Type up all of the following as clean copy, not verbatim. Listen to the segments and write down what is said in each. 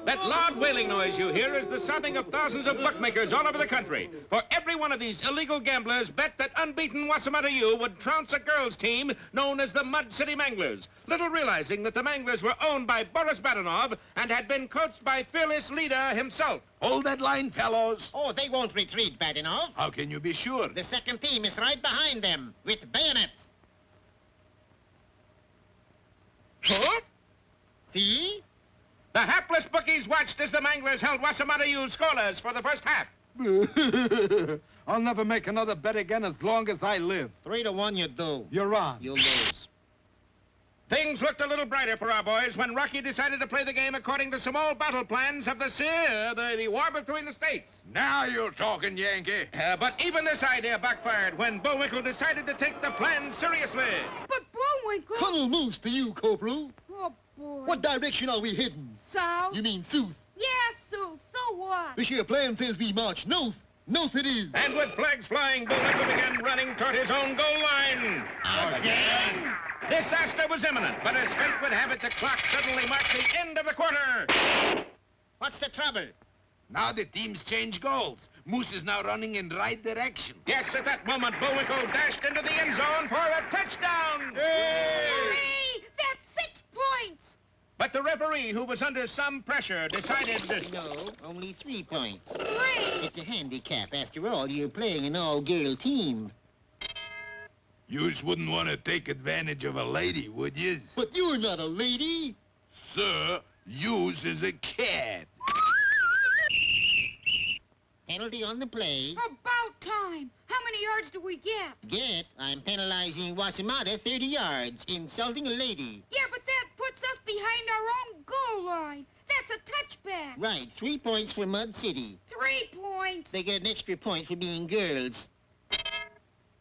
That loud wailing noise you hear is the sobbing of thousands of bookmakers all over the country. For every one of these illegal gamblers bet that unbeaten Wasamata U would trounce a girls' team known as the Mud City Manglers, little realizing that the Manglers were owned by Boris Badenov and had been coached by fearless leader himself. Hold that line, fellows. Oh, they won't retreat, Badenov. How can you be sure? The second team is right behind them, with bayonets. What? See? The hapless bookies watched as the Manglers held Wasamata U scoreless for the first half. I'll never make another bet again as long as I live. 3-1 you do. You're on. You lose. Things looked a little brighter for our boys when Rocky decided to play the game according to some old battle plans of the war between the states. Now you're talking, Yankee. But even this idea backfired when Bullwinkle decided to take the plan seriously. But Bullwinkle... Colonel Moose to you, Corporal. Oh, boy. What direction are we heading? South? You mean south? Yes, Sue. So what? This here plan says we march north. North it is. And with flags flying, Bullwinkle began running toward his own goal line. Again? Disaster was imminent, but as fate would have it, the clock suddenly marked the end of the quarter. What's the trouble? Now the teams change goals. Moose is now running in right direction. Yes, at that moment, Bullwinkle dashed into the end zone for a touchdown. Hooray! That's 6 points! But the referee, who was under some pressure, decided... No, only 3 points. 3! It's a handicap. After all, you're playing an all-girl team. Yous wouldn't want to take advantage of a lady, would yous? But you're not a lady. Sir, yous is a cat. Penalty on the play. About time. How many yards do we get? I'm penalizing Wasamata 30 yards, insulting a lady. Yeah, but that puts us behind our own goal line. That's a touchback. Right, 3 points for Mud City. 3 points. They get an extra point for being girls.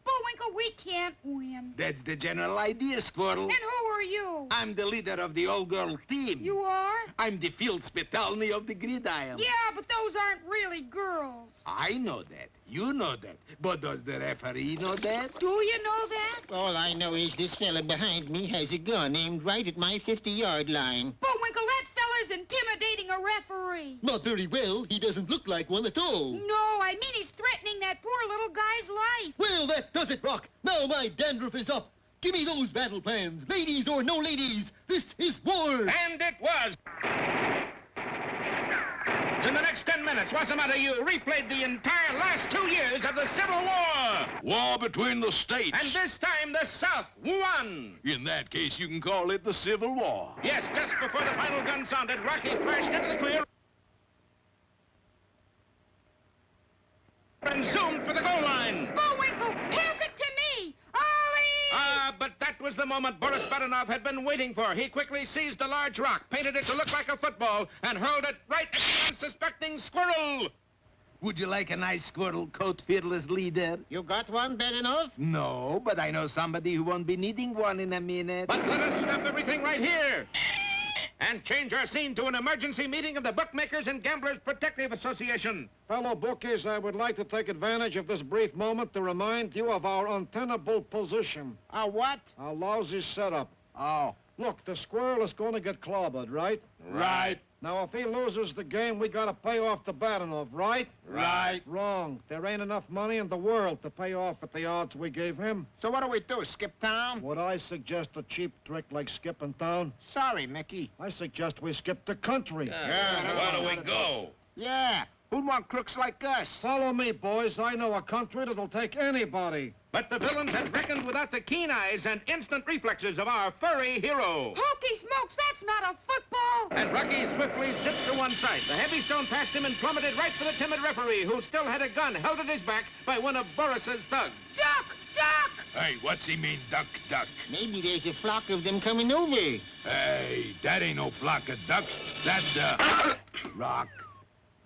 Bullwinkle, we can't win. That's the general idea, Squirrel. And who are you? I'm the leader of the all-girl team. You are? I'm the field spitalny of the gridiron. Yeah, but those aren't really girls. I know that. You know that. But does the referee know that? Do you know that? All I know is this fella behind me has a gun aimed right at my 50-yard line. Bullwinkle, that fella's intimidating a referee. Not very well. He doesn't look like one at all. No, I mean he's threatening that poor little guy's life. Well, that does it, Rock. Now my dandruff is up. Give me those battle plans. Ladies or no ladies, this is war. And it was. In the next 10 minutes, Wasamata U replayed the entire last 2 years of the Civil War. War between the states. And this time, the South won. In that case, you can call it the Civil War. Yes, just before the final gun sounded, Rocky flashed into the clear and zoomed for the goal line. Bullwinkle, pass it to me. Ollie! But that was the moment Boris Badenov had been waiting for. He quickly seized a large rock, painted it to look like a football, and hurled it right at the unsuspecting squirrel. Would you like a nice squirrel coat, fearless leader? You got one, Badenov? No, but I know somebody who won't be needing one in a minute. But let us stop everything right here and change our scene to an emergency meeting of the Bookmakers and Gamblers Protective Association. Fellow bookies, I would like to take advantage of this brief moment to remind you of our untenable position. What? Our lousy setup. Oh. Look, the squirrel is going to get clobbered, right? Right. Now, if he loses the game, we got to pay off the Badenov, right? Right. Wrong. There ain't enough money in the world to pay off at the odds we gave him. So what do we do, skip town? Would I suggest a cheap trick like skipping town? Sorry, Mickey. I suggest we skip the country. Where do we go? Yeah, who'd want crooks like us? Follow me, boys. I know a country that'll take anybody. But the villains had reckoned without the keen eyes and instant reflexes of our furry hero. Hokey smokes, that's not a football. And Rocky swiftly zipped to one side. The heavy stone passed him and plummeted right for the timid referee, who still had a gun held at his back by one of Boris's thugs. Duck! Duck! Hey, what's he mean, duck, duck? Maybe there's a flock of them coming over. Hey, that ain't no flock of ducks. That's a rock.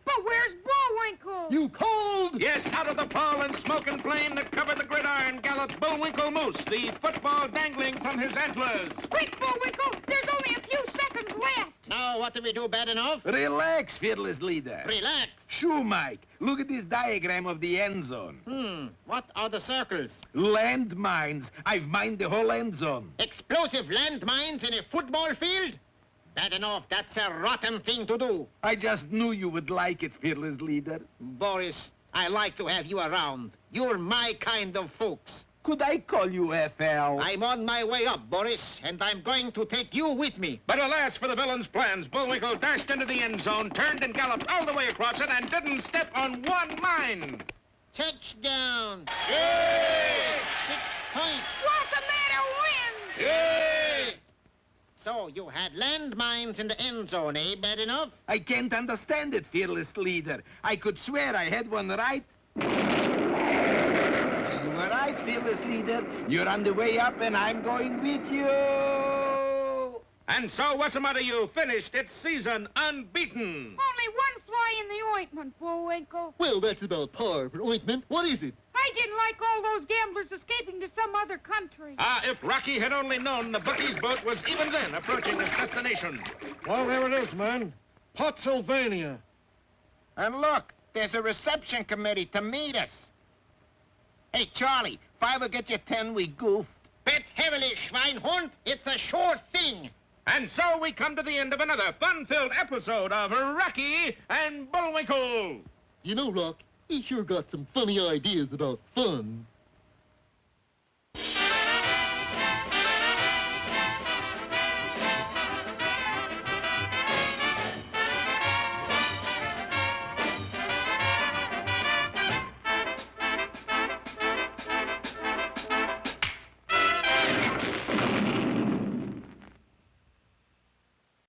But where's Bullwinkle? You cold! Yes, out of the pall and smoke and flame that covered the gridiron galloped Bullwinkle Moose, the football dangling from his antlers. Quick, Bullwinkle! There's only a few seconds left. Now, what do we do, Badenov? Relax, fearless leader. Relax. Shoo, Mike. Look at this diagram of the end zone. What are the circles? Landmines. I've mined the whole end zone. Explosive landmines in a football field? Bad enough. That's a rotten thing to do. I just knew you would like it, fearless leader. Boris, I like to have you around. You're my kind of folks. Could I call you FL? I'm on my way up, Boris, and I'm going to take you with me. But alas for the villain's plans, Bullwinkle dashed into the end zone, turned and galloped all the way across it, and didn't step on one mine. Touchdown. Yay! 6 points. Wasamatta wins! Yay! So you had landmines in the end zone, eh? Bad enough? I can't understand it, fearless leader. I could swear I had one right. You were right, fearless leader. You're on the way up, and I'm going with you. And so Wasamatta U finished its season unbeaten. Only one fly in the ointment, Bullwinkle. Well, that's about par for ointment. What is it? I didn't like all those gamblers escaping to some other country. Ah, if Rocky had only known the bookie's boat was even then approaching its destination. Well, there it is, man. Pottsylvania. And look, there's a reception committee to meet us. Hey, Charlie, if I ever get you 10, we goofed. Bet heavily, Schweinhund. It's a sure thing. And so we come to the end of another fun-filled episode of Rocky and Bullwinkle. You know, Rock, he sure got some funny ideas about fun.